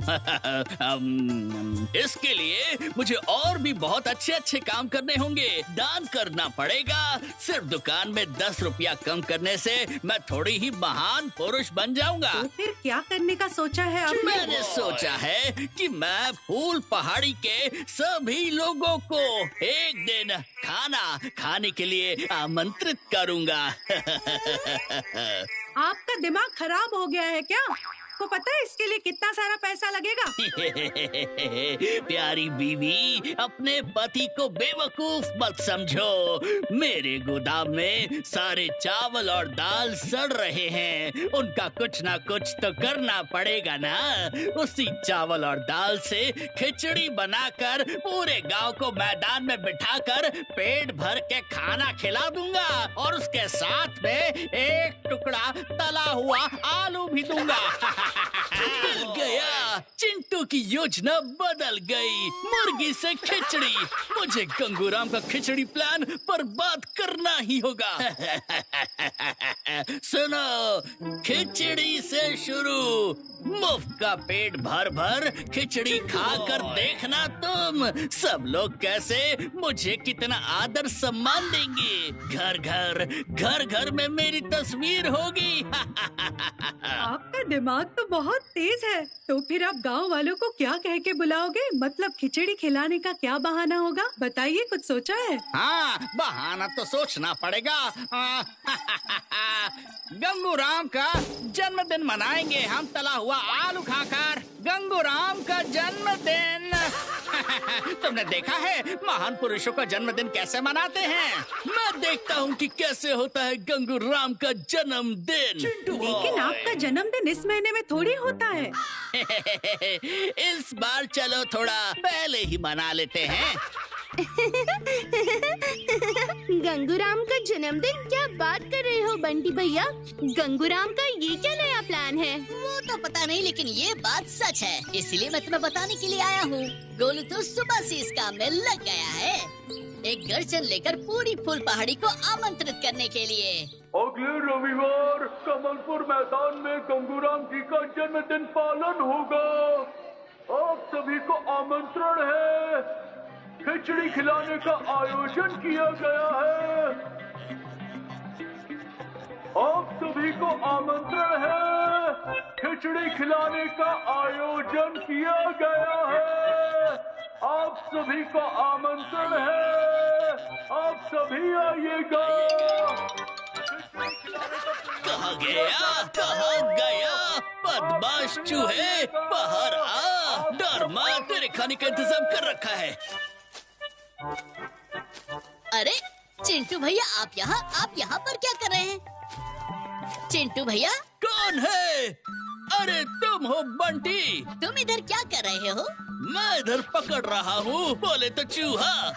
[SPEAKER 2] इसके लिए मुझे और भी बहुत अच्छे अच्छे काम करने होंगे। दान करना पड़ेगा। सिर्फ दुकान में 10 रुपया कम करने से मैं थोड़ी ही महान पुरुष बन जाऊंगा।
[SPEAKER 11] तो फिर क्या करने का सोचा है आपने?
[SPEAKER 2] मैंने सोचा है कि मैं फूल पहाड़ी के सभी लोगों को एक दिन खाना खाने के लिए आमंत्रित करूंगा।
[SPEAKER 11] आपका दिमाग खराब हो गया है क्या? आपको पता है इसके लिए कितना सारा पैसा लगेगा?
[SPEAKER 12] प्यारी बीवी, अपने पति को बेवकूफ मत समझो। मेरे गोदाम में सारे चावल और दाल सड़ रहे हैं, उनका कुछ ना कुछ तो करना पड़ेगा ना। उसी चावल और दाल से खिचड़ी बनाकर पूरे गांव को मैदान में बिठाकर पेट भर के खाना खिला दूंगा और उसके साथ में एक टुकड़ा तला हुआ आलू भी दूंगा। बदल गया, चिंटू की योजना बदल गई। मुर्गी से खिचड़ी, मुझे गंगूराम का खिचड़ी प्लान बर्बाद करना ही होगा। सुनो, खिचड़ी से शुरू। मुफ्त का पेट भर भर खिचड़ी खाकर देखना तुम सब लोग कैसे मुझे कितना आदर सम्मान देंगे। घर घर में मेरी तस्वीर होगी।
[SPEAKER 11] आपका दिमाग तो बहुत तेज है। तो फिर आप गांव वालों को क्या कह के बुलाओगे? मतलब खिचड़ी खिलाने का क्या बहाना होगा? बताइए, कुछ सोचा है?
[SPEAKER 12] हाँ, बहाना तो सोचना पड़ेगा। गंगूराम का जन्मदिन मनाएंगे हम तला हुआ आलू खाकर। गंगूराम का जन्मदिन। तुमने देखा है महान पुरुषों का जन्मदिन कैसे मनाते हैं? मैं देखता हूँ कि कैसे होता है गंगूराम का जन्मदिन।
[SPEAKER 11] लेकिन आपका जन्मदिन इस महीने में थोड़ी होता है।
[SPEAKER 12] इस बार चलो थोड़ा पहले ही मना लेते हैं।
[SPEAKER 4] गंगूराम का जन्मदिन? क्या बात कर रहे हो बंटी भैया? गंगूराम का ये क्या नया प्लान है?
[SPEAKER 6] वो तो पता नहीं, लेकिन ये बात सच है, इसलिए मैं तुम्हें बताने के लिए आया हूँ। गोलू तो सुबह से इस काम में लग गया है, एक गर्जन लेकर पूरी फूल पहाड़ी को आमंत्रित करने के लिए।
[SPEAKER 2] अगले रविवार कमलपुर मैदान में गंगूराम जी का जन्मदिन पालन होगा। आप सभी को आमंत्रण है। खिचड़ी खिलाने का आयोजन किया गया है। आप सभी को आमंत्रण है। खिचड़ी खिलाने का आयोजन किया गया है। आप सभी को आमंत्रण है। आप सभी आइएगा।
[SPEAKER 12] कहाँ गया बदमाश चूहे? बाहर आ, डर मत, तेरे खाने का इंतजाम कर रखा है।
[SPEAKER 6] अरे चिंटू भैया, आप यहाँ पर क्या कर रहे हैं? चिंटू भैया,
[SPEAKER 12] कौन है? अरे तुम हो बंटी।
[SPEAKER 6] तुम इधर क्या कर रहे हो?
[SPEAKER 12] मैं इधर पकड़ रहा हूँ, बोले तो चूहा।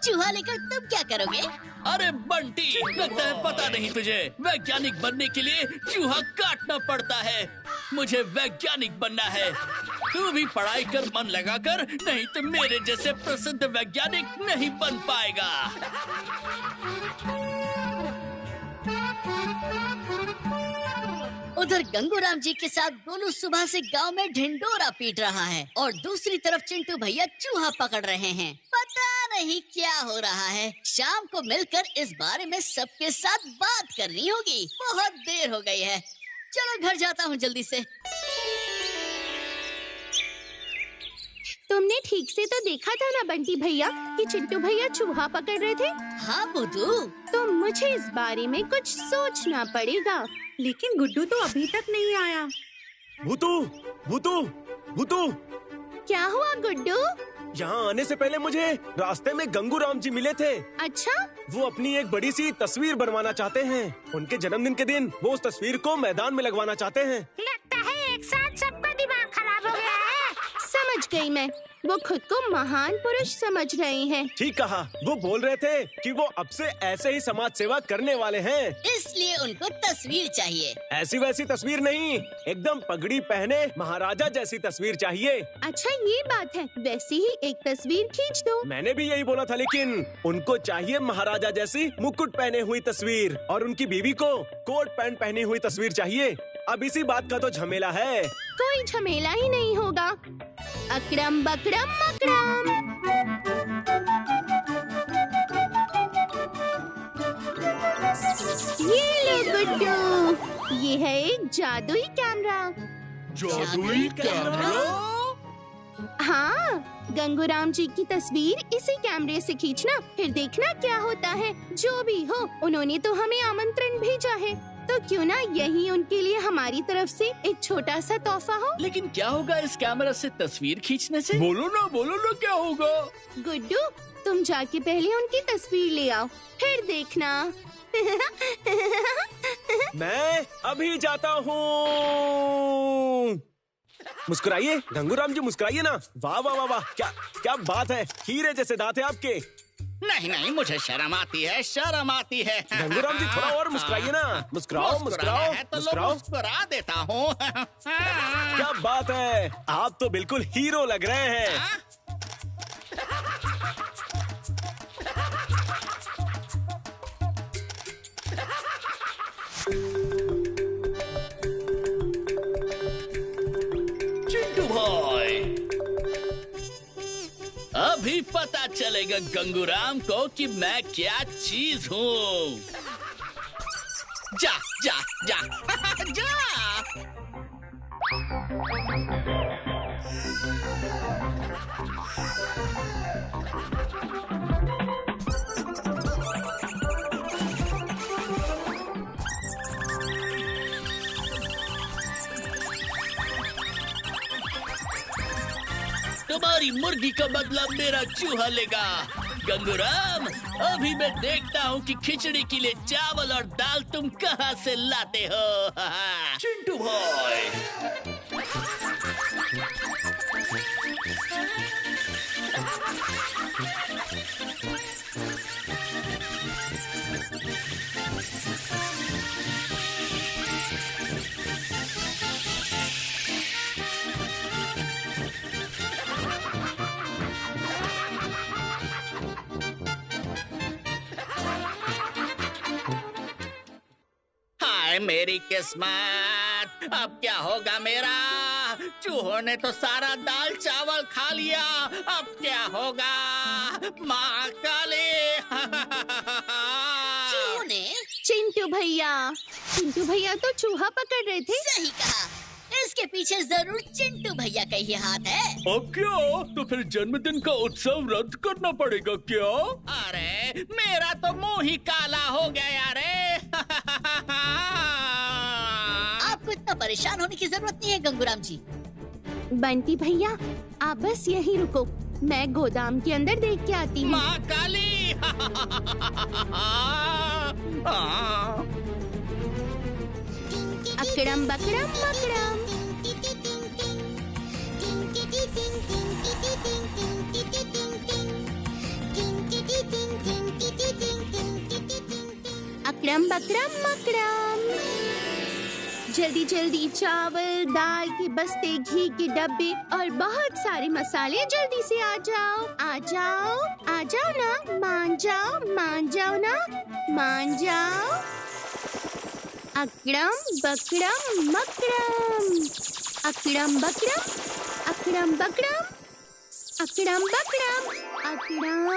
[SPEAKER 6] चूहा लेकर तुम क्या करोगे?
[SPEAKER 12] अरे बंटी, लगता है पता नहीं तुझे। वैज्ञानिक बनने के लिए चूहा काटना पड़ता है। मुझे वैज्ञानिक बनना है। तू भी पढ़ाई कर मन लगाकर, नहीं तो मेरे जैसे प्रसिद्ध वैज्ञानिक नहीं बन पाएगा।
[SPEAKER 6] उधर गंगूराम जी के साथ गोलू सुबह से गांव में ढिंडोरा पीट रहा है और दूसरी तरफ चिंटू भैया चूहा पकड़ रहे हैं। पता नहीं क्या हो रहा है। शाम को मिलकर इस बारे में सबके साथ बात करनी होगी। बहुत देर हो गई है, चलो घर जाता हूँ जल्दी से।
[SPEAKER 4] तुमने ठीक से तो देखा था ना बंटी भैया कि चिंटू भैया चूहा पकड़ रहे थे?
[SPEAKER 6] हाँ बुद्धू,
[SPEAKER 4] तो मुझे इस बारे में कुछ सोचना पड़ेगा।
[SPEAKER 11] लेकिन गुड्डू तो अभी तक नहीं आया।
[SPEAKER 3] भूतू,
[SPEAKER 4] क्या हुआ गुड्डू?
[SPEAKER 3] यहाँ आने से पहले मुझे रास्ते में गंगूराम जी मिले थे।
[SPEAKER 4] अच्छा?
[SPEAKER 3] वो अपनी एक बड़ी सी तस्वीर बनवाना चाहते हैं। उनके जन्मदिन के दिन वो उस तस्वीर को मैदान में लगवाना चाहते हैं।
[SPEAKER 7] लगता है एक साथ सबका दिमाग खराब हो गया है।
[SPEAKER 4] समझ गई मैं, वो खुद को महान पुरुष समझ रहे हैं।
[SPEAKER 3] ठीक कहा, वो बोल रहे थे कि वो अब से ऐसे ही समाज सेवा करने वाले हैं।
[SPEAKER 6] इसलिए उनको तस्वीर चाहिए।
[SPEAKER 3] ऐसी वैसी तस्वीर नहीं, एकदम पगड़ी पहने महाराजा जैसी तस्वीर चाहिए।
[SPEAKER 4] अच्छा ये बात है, वैसी ही एक तस्वीर खींच दो।
[SPEAKER 3] मैंने भी यही बोला था, लेकिन उनको चाहिए महाराजा जैसी मुकुट पहने हुई तस्वीर और उनकी बीवी को कोट पैंट पहनी हुई तस्वीर चाहिए। अब इसी बात का तो झमेला है।
[SPEAKER 4] कोई झमेला ही नहीं होगा। अकड़म बकड़म मकड़म। ये लो गुड्डू, ये है एक जादुई कैमरा।
[SPEAKER 1] जादुई कैमरा?
[SPEAKER 4] हाँ, गंगूराम जी की तस्वीर इसी कैमरे से खींचना, फिर देखना क्या होता है। जो भी हो, उन्होंने तो हमें आमंत्रण भेजा है। तो क्यों ना यही उनके लिए हमारी तरफ से एक छोटा सा तोहफा हो।
[SPEAKER 12] लेकिन क्या होगा इस कैमरा से तस्वीर खींचने से?
[SPEAKER 2] बोलो ना क्या होगा।
[SPEAKER 4] गुड्डू, तुम जाके पहले उनकी तस्वीर ले आओ, फिर देखना।
[SPEAKER 3] मैं अभी जाता हूँ। मुस्कुराइए गंगूराम जी, मुस्कुराइए ना। वाह वाह वाह वाह, क्या क्या बात है, हीरे जैसे दांत है आपके।
[SPEAKER 12] नहीं, मुझे शर्म आती है, शर्म आती है।
[SPEAKER 3] गंगूराम जी थोड़ा और मुस्कुराइए ना। मुस्कुराओ मुस्कुराओ मुस्कुराओ।
[SPEAKER 12] मुस्कुरा देता हूँ।
[SPEAKER 3] क्या बात है, आप तो बिल्कुल हीरो लग रहे हैं।
[SPEAKER 12] चिंटू भाई, अभी पता चलेगा गंगूराम को कि मैं क्या चीज हूँ। जा जा जा जा। तुम्हारी मुर्गी का बदला मेरा चूहा लेगा। गंगूराम, अभी मैं देखता हूँ कि खिचड़ी के लिए चावल और दाल तुम कहाँ से लाते हो। चिंटू भाई, मेरी किस्मत, अब क्या होगा मेरा? चूहों ने तो सारा दाल चावल खा लिया, अब क्या होगा? माँ काली।
[SPEAKER 6] चूहों ने?
[SPEAKER 4] चिंटू भैया तो चूहा पकड़ रहे थे।
[SPEAKER 6] सही कहा, इसके पीछे जरूर चिंटू भैया का ही हाथ है।
[SPEAKER 2] अब क्या? तो फिर जन्मदिन का उत्सव रद्द करना पड़ेगा क्या?
[SPEAKER 12] अरे मेरा तो मुंह ही काला हो गया रे।
[SPEAKER 6] आपको इतना परेशान होने की जरूरत नहीं है गंगूराम जी।
[SPEAKER 4] बंटी भैया, आप बस यहीं रुको, मैं गोदाम के अंदर देख के आती हूँ।
[SPEAKER 12] माँ काली।
[SPEAKER 4] अकड़म बकड़म मकड़म। अकड़म बकड़म मकड़म। जल्दी जल्दी चावल दाल के बस्ते, घी के डब्बे और बहुत सारे मसाले जल्दी से आ जाओ ना। मान जाओ ना, मान जाओ। अकड़म बकड़म मकड़म। अकड़म बकड़म, अकड़म बकड़म, अकड़म बकड़म, अकड़म।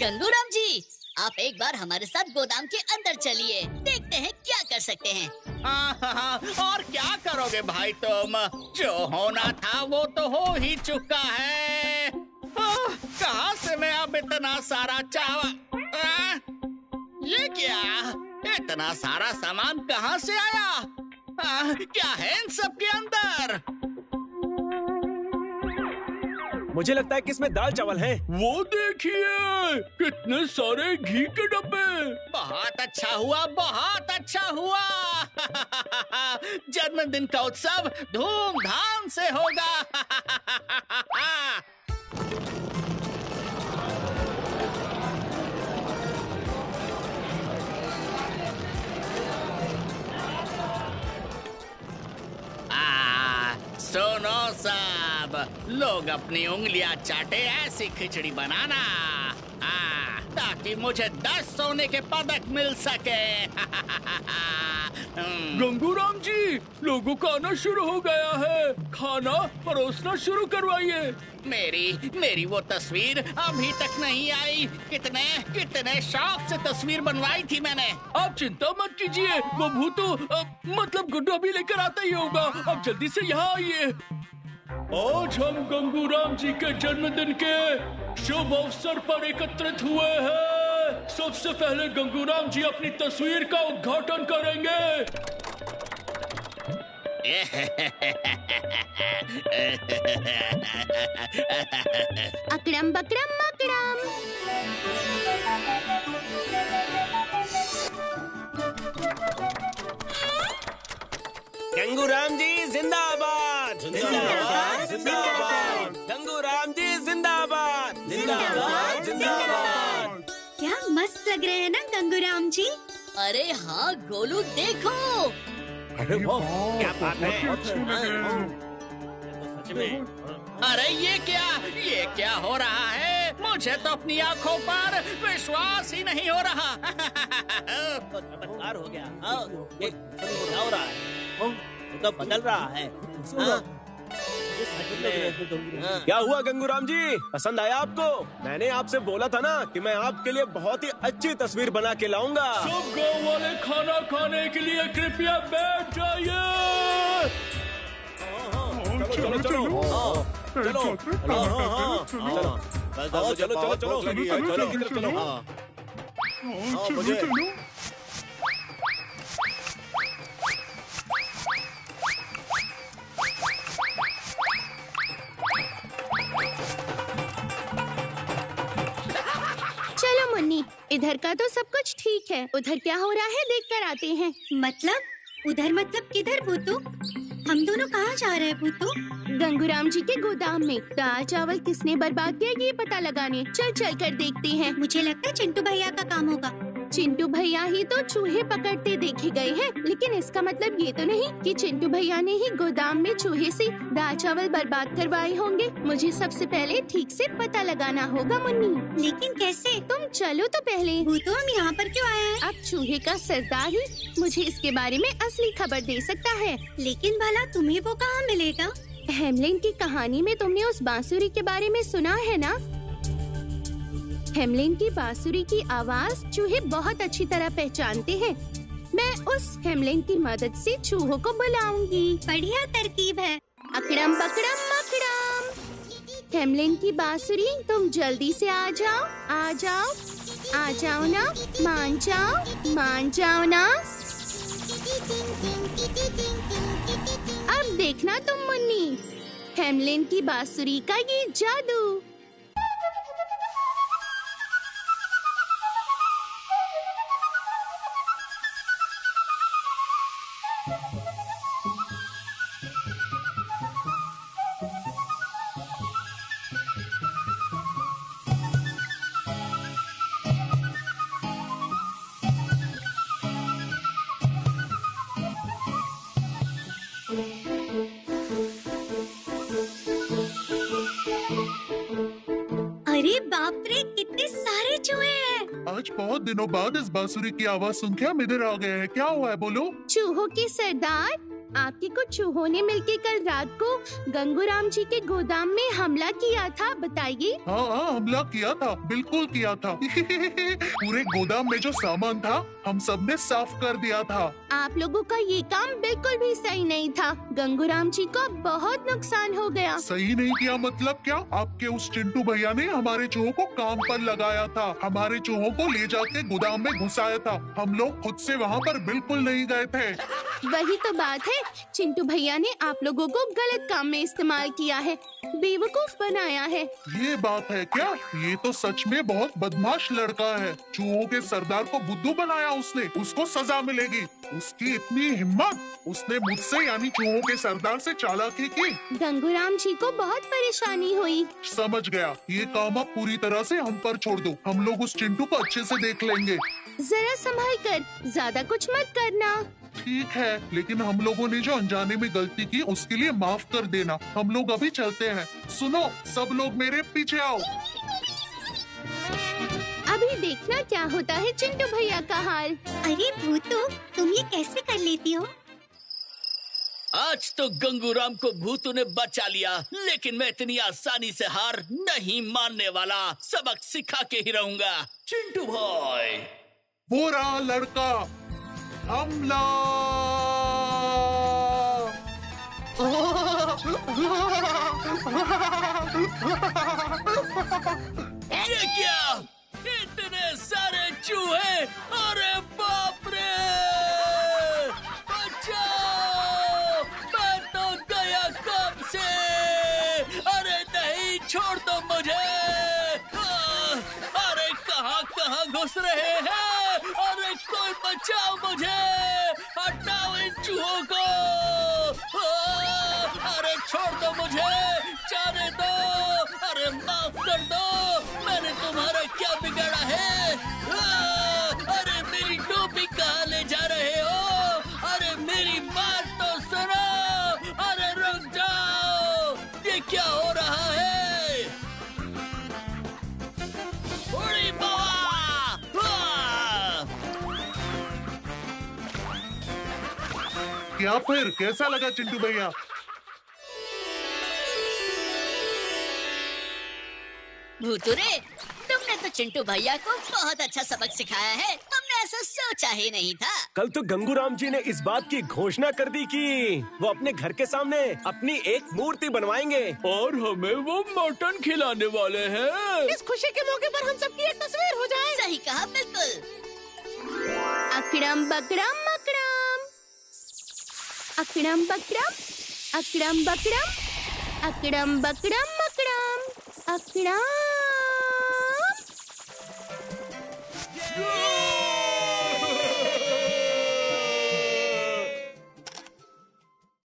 [SPEAKER 6] गंगूराम जी, आप एक बार हमारे साथ गोदाम के अंदर चलिए, देखते हैं क्या कर सकते हैं।
[SPEAKER 12] और क्या करोगे भाई तुम? जो होना था वो तो हो ही चुका है। कहाँ से मैं अब इतना सारा चावल? ये क्या? इतना सारा सामान कहाँ से आया? क्या है इन सब के अंदर?
[SPEAKER 3] मुझे लगता है कि इसमें दाल चावल हैं।
[SPEAKER 2] वो देखिए, कितने सारे घी के डब्बे।
[SPEAKER 12] बहुत अच्छा हुआ, बहुत अच्छा हुआ। जन्मदिन का उत्सव धूमधाम से होगा। सुनो सब, लोग अपनी उंगलियां चाटे ऐसी खिचड़ी बनाना ताकि मुझे 10 सोने के पदक मिल सके।
[SPEAKER 2] गंगूराम जी, लोगों का आना शुरू हो गया है, खाना परोसना शुरू करवाइए।
[SPEAKER 12] मेरी वो तस्वीर अभी तक नहीं आई। कितने शौक से तस्वीर बनवाई थी मैंने।
[SPEAKER 2] आप चिंता मत कीजिए, वो भूतू मतलब गुड्डू अभी लेकर आता ही होगा। अब जल्दी से यहाँ आइए। आज हम गंगूराम जी के जन्मदिन के शुभ अवसर पर एकत्रित हुए हैं। सबसे पहले गंगूराम जी अपनी तस्वीर का उद्घाटन करेंगे।
[SPEAKER 4] अकड़म बकड़म मकड़म।
[SPEAKER 3] गंगूराम जी जिंदाबाद, जिंदाबाद, जिंदाबाद। गंगूराम जी जिंदाबाद, जिंदाबाद, जिंदाबाद।
[SPEAKER 4] क्या मस्त लग रहे हैं ना गंगूराम जी।
[SPEAKER 6] अरे हाँ गोलू देखो।
[SPEAKER 3] अरे वाह, क्या बात है।
[SPEAKER 12] अरे ये क्या हो रहा है? मुझे तो अपनी आंखों पर विश्वास ही नहीं हो रहा।
[SPEAKER 10] चमत्कार हो गया। ये क्या हो रहा है? वो तो बदल रहा है।
[SPEAKER 3] क्या हुआ गंगूराम जी, पसंद आया आपको? मैंने आपसे बोला था ना कि मैं आपके लिए बहुत ही अच्छी तस्वीर बना के लाऊंगा।
[SPEAKER 2] सब गाँव वाले खाना खाने के लिए कृपया बैठ जाइए।
[SPEAKER 3] चलो चलो चलो चलो चलो चलो चलो। मुझे
[SPEAKER 4] चलो मुन्नी, इधर का तो सब कुछ ठीक है, उधर क्या हो रहा है देख कर आते हैं। उधर मतलब किधर भूतू? हम दोनों कहाँ जा रहे हैं भूतू? गंगूराम जी के गोदाम में। दाल चावल किसने बर्बाद किया ये पता लगाने। चल कर देखते हैं। मुझे लगता है चिंटू भैया का काम होगा। चिंटू भैया ही तो चूहे पकड़ते देखे गए हैं, लेकिन इसका मतलब ये तो नहीं कि चिंटू भैया ने ही गोदाम में चूहे से दाल चावल बर्बाद करवाए होंगे। मुझे सबसे पहले ठीक से पता लगाना होगा मुन्नी। लेकिन कैसे? तुम चलो तो पहले। तो हम यहाँ पर क्यों आए हैं? अब चूहे का सरदार ही मुझे इसके बारे में असली खबर दे सकता है। लेकिन भला तुम्हें वो कहाँ मिलेगा? हेमलिन की कहानी में तुमने उस बांसुरी के बारे में सुना है ना? हेमलिन की बांसुरी की आवाज चूहे बहुत अच्छी तरह पहचानते हैं। मैं उस हेमलिन की मदद से चूहों को बुलाऊंगी। बढ़िया तरकीब है। अकड़म बकड़म मकड़म। हेमलिन की बांसुरी, तुम जल्दी से आ जाओ, आ जाओ, आ जाओ ना। मान जाओ ना। अब देखना तुम मुन्नी, हेमलिन की बांसुरी का ये जादू। अरे बाप रे, कितने सारे चूहे हैं।
[SPEAKER 13] आज बहुत दिनों बाद इस बांसुरी की आवाज सुन के हम इधर आ गए हैं। क्या हुआ है बोलो?
[SPEAKER 4] चूहों के सरदार, आपके कुछ चूहों ने मिलकर कल रात को गंगूराम जी के गोदाम में हमला किया था, बताइए।
[SPEAKER 13] हाँ, हमला किया था, बिल्कुल किया था। पूरे गोदाम में जो सामान था हम सबने साफ कर दिया था।
[SPEAKER 4] आप लोगों का ये काम बिल्कुल भी सही नहीं था। गंगूराम जी को बहुत नुकसान हो गया।
[SPEAKER 13] सही नहीं किया मतलब क्या? आपके उस चिंटू भैया ने हमारे चूहों को काम पर लगाया था, हमारे चूहों को ले जाके गोदाम में घुसाया था। हम लोग खुद से वहाँ पर बिल्कुल नहीं गए थे।
[SPEAKER 4] वही तो बात है, चिंटू भैया ने आप लोगों को गलत काम में इस्तेमाल किया है, बेवकूफ बनाया है।
[SPEAKER 13] ये बात है क्या? ये तो सच में बहुत बदमाश लड़का है। चूहों के सरदार को बुद्धू बनाया उसने, उसको सजा मिलेगी। उसकी इतनी हिम्मत, उसने मुझसे यानी चूहों के सरदार से चालाकी की।
[SPEAKER 4] गंगूराम जी को बहुत परेशानी हुई।
[SPEAKER 13] समझ गया, ये काम अब पूरी तरह से हम पर छोड़ दो। हम लोग उस चिंटू को अच्छे से देख लेंगे।
[SPEAKER 4] जरा संभल कर, ज्यादा कुछ मत करना।
[SPEAKER 13] ठीक है, लेकिन हम लोगों ने जो अनजाने में गलती की उसके लिए माफ कर देना। हम लोग अभी चलते हैं। सुनो, सब लोग मेरे पीछे आओ।
[SPEAKER 4] अभी देखना क्या होता है चिंटू भैया का हाल। अरे भूतू, तुम ये कैसे कर लेती हो?
[SPEAKER 12] आज तो गंगूराम को भूतू ने बचा लिया, लेकिन मैं इतनी आसानी से हार नहीं मानने वाला। सबक सिखा के ही रहूंगा। चिंटू भाई,
[SPEAKER 13] वो रहा लड़का, हमला!
[SPEAKER 12] ये क्या? इतने सारे चूहे! अरे बाप रे! बचाओ! मैं तो गया कब से! अरे नहीं, छोड़ दो मुझे! अरे कहाँ घुस रहे हैं? अरे कोई बचाओ मुझे! हटाओ इन चूहों को! अरे छोड़ दो मुझे! जाने दो! अरे माफ कर दो! मैंने तुम्हारा क्या बिगाड़ा है? अरे मेरी टोपी कहाँ ले जा रहे हो? अरे मेरी बात तो सुनो! अरे रुक जाओ! ये क्या हो रहा है? उड़ी बाबा!
[SPEAKER 13] क्या फिर कैसा लगा चिंटू भैया?
[SPEAKER 6] भूतुरे, तुमने तो चिंटू भैया को बहुत अच्छा सबक सिखाया है। हमने ऐसा सोचा ही नहीं था।
[SPEAKER 3] कल तो गंगूराम जी ने इस बात की घोषणा कर दी कि वो अपने घर के सामने अपनी एक मूर्ति बनवाएंगे
[SPEAKER 2] और हमें वो मटन खिलाने वाले हैं।
[SPEAKER 7] इस खुशी के मौके पर हम सबकी एक तस्वीर हो जाए।
[SPEAKER 6] सही कहा, बिल्कुल।
[SPEAKER 4] अकड़म बकड़म मकड़म, अकड़म बकड़म, अकड़म बकड़म, अकड़म बकड़म मकड़म, अकड़म।